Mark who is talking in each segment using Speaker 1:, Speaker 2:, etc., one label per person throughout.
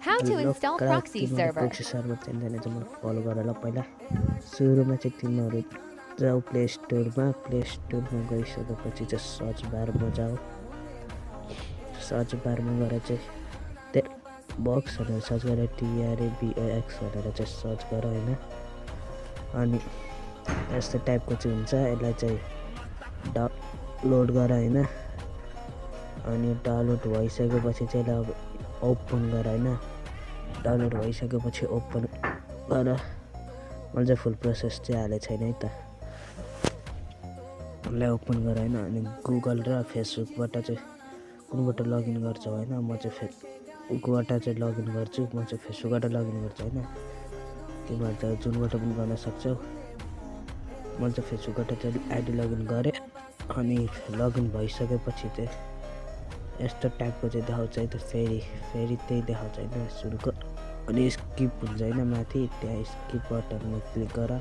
Speaker 1: How to
Speaker 2: ल
Speaker 1: install
Speaker 2: क्राक
Speaker 1: proxy
Speaker 2: तिमीलाई
Speaker 1: server.
Speaker 2: Proxy server चाहिँदैन चाहिँ मलाई फलो गर ल। पहिला सुरुमा चाहिँ तिमीहरू जाऊ प्ले स्टोरमा गइसकेपछि चाहिँ सर्च बारमा जाऊ। सर्च बारमा गएर चाहिँ त्यहाँ बक्स भनेर सर्च गरेर TRABOX भनेर चाहिँ सर्च गर होइन। अनि यस्तो टाइपको चाहिँ हुन्छ, यसलाई चाहिँ डाउनलोड गर होइन। अनि डाउनलोड भइसकेपछि चाहिँ यसलाई अब ओपन गर होइन। डाउनलोड भइसकेपछि ओपन गर। मैले चाहिँ फुल प्रोसेस चाहिँ हालेको छैन है त। यसलाई ओपन गर होइन। अनि गुगल र फेसबुकबाट चाहिँ कुनबाट लगइन गर्छौ होइन। म चाहिँ फेसबुकबाट चाहिँ लगइन गर्छु। म चाहिँ फेसबुकबाट लगइन गर्छु होइन। तिमीहरू चाहिँ जुनबाट पनि गर्न सक्छौ। मैले चाहिँ फेसबुकबाट चाहिँ आइडी लगइन गरेँ। अनि लगइन भइसकेपछि चाहिँ यस्तो टाइपको चाहिँ देखाउँछ है त। फेरि त्यही देखाउँछ होइन सुरुको। अनि स्किप हुन्छ होइन माथि, त्यहाँ स्किप बटनमा क्लिक गर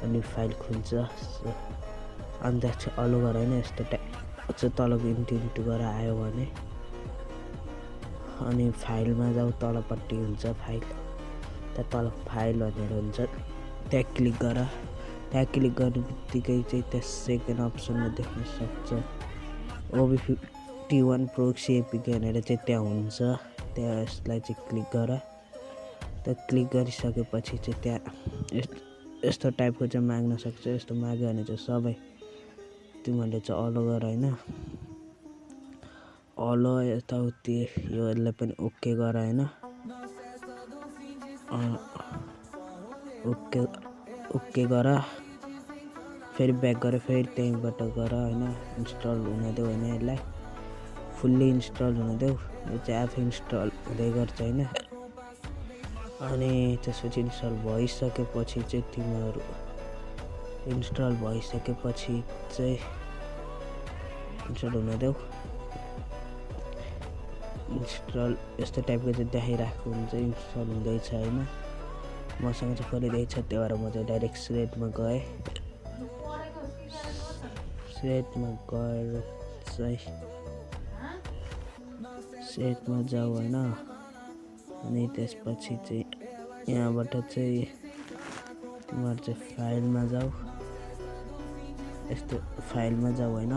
Speaker 2: अनि फाइल खुल्छ। अनि त्यहाँ चाहिँ अलो गर होइन। यस्तो टाइप चाहिँ तलको इन्टु गरेर आयो भने अनि फाइलमा जाऊ, तलपट्टि हुन्छ फाइल, त्यहाँ तल फाइल भनेर हुन्छ, त्यहाँ क्लिक गर। त्यहाँ क्लिक गर्ने बित्तिकै चाहिँ त्यहाँ सेकेन्ड अप्सनमा देख्न सक्छ OB51 प्रोक्सी एपिके भनेर चाहिँ त्यहाँ हुन्छ। त्यहाँ यसलाई चाहिँ क्लिक गर। त्यहाँ क्लिक गरिसकेपछि चाहिँ त्यहाँ यस्तो टाइपको चाहिँ माग्न सक्छ। यस्तो माग्यो भने चाहिँ सबै तिमीहरूले चाहिँ अलो गर होइन। अलो यताउति यो यसलाई पनि ओके गर होइन। ओके गर। फेरि ब्याक गर, फेरि त्यहीँबाट गर होइन। इन्स्टल हुन देऊ होइन। यसलाई फुल्ली इन्स्टल हुन देऊ। यो चाहिँ आफै इन्स्टल हुँदै गर्छ होइन। अनि त्यसपछि इन्स्टल भइसकेपछि चाहिँ तिमीहरू इन्स्टल भइसकेपछि चाहिँ इन्स्टल हुन देऊ। इन्स्टल यस्तो टाइपको चाहिँ देखाइरहेको हुन्छ, इन्स्टल हुँदैछ होइन। मसँग चाहिँ खोलिँदैछ, त्यही भएर म चाहिँ डाइरेक्ट स्रेडमा गएँ। स्रेडमा गएर चाहिँ सेटमा जाऊ होइन। अनि त्यसपछि चाहिँ यहाँबाट चाहिँ तिमीहरू चाहिँ फाइलमा जाऊ। यस्तो फाइलमा जाऊ होइन।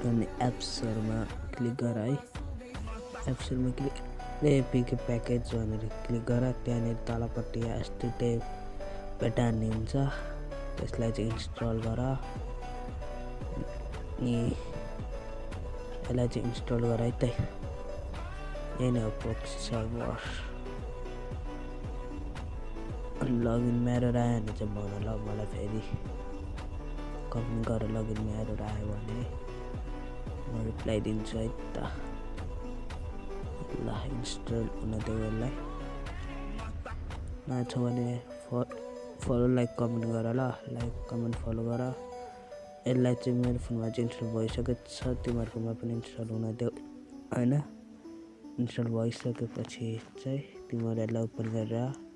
Speaker 2: अनि एप्सहरूमा क्लिक गर है। एप्सहरूमा क्लिक एपिके प्याकेज भनेर क्लिक गर। त्यहाँनिर तलपट्टि यस्तो टाइप भेटार्ने हुन्छ, त्यसलाई चाहिँ इन्स्टल गर। अनि यसलाई चाहिँ इन्स्टल गर है त। यही नै हो प्रोक्सी सर्भर। लगइन मेरो आयो भने चाहिँ भन ल, मलाई फेरि कमेन्ट गरेर लगइन मेरो आयो भने म रिप्लाई दिन्छु है त। ल इन्स्टल हुन देऊ यसलाई। नछ भने फलो लाइक कमेन्ट गर ल। लाइक कमेन्ट फलो गर। यसलाई चाहिँ मेरो फोनमा चाहिँ इन्स्टल भइसकेको छ, तिमीहरूकोमा पनि इन्स्टल हुन देऊ होइन। इन्स्टल भइसकेपछि चाहिँ तिमीहरू यसलाई ओपन गरेर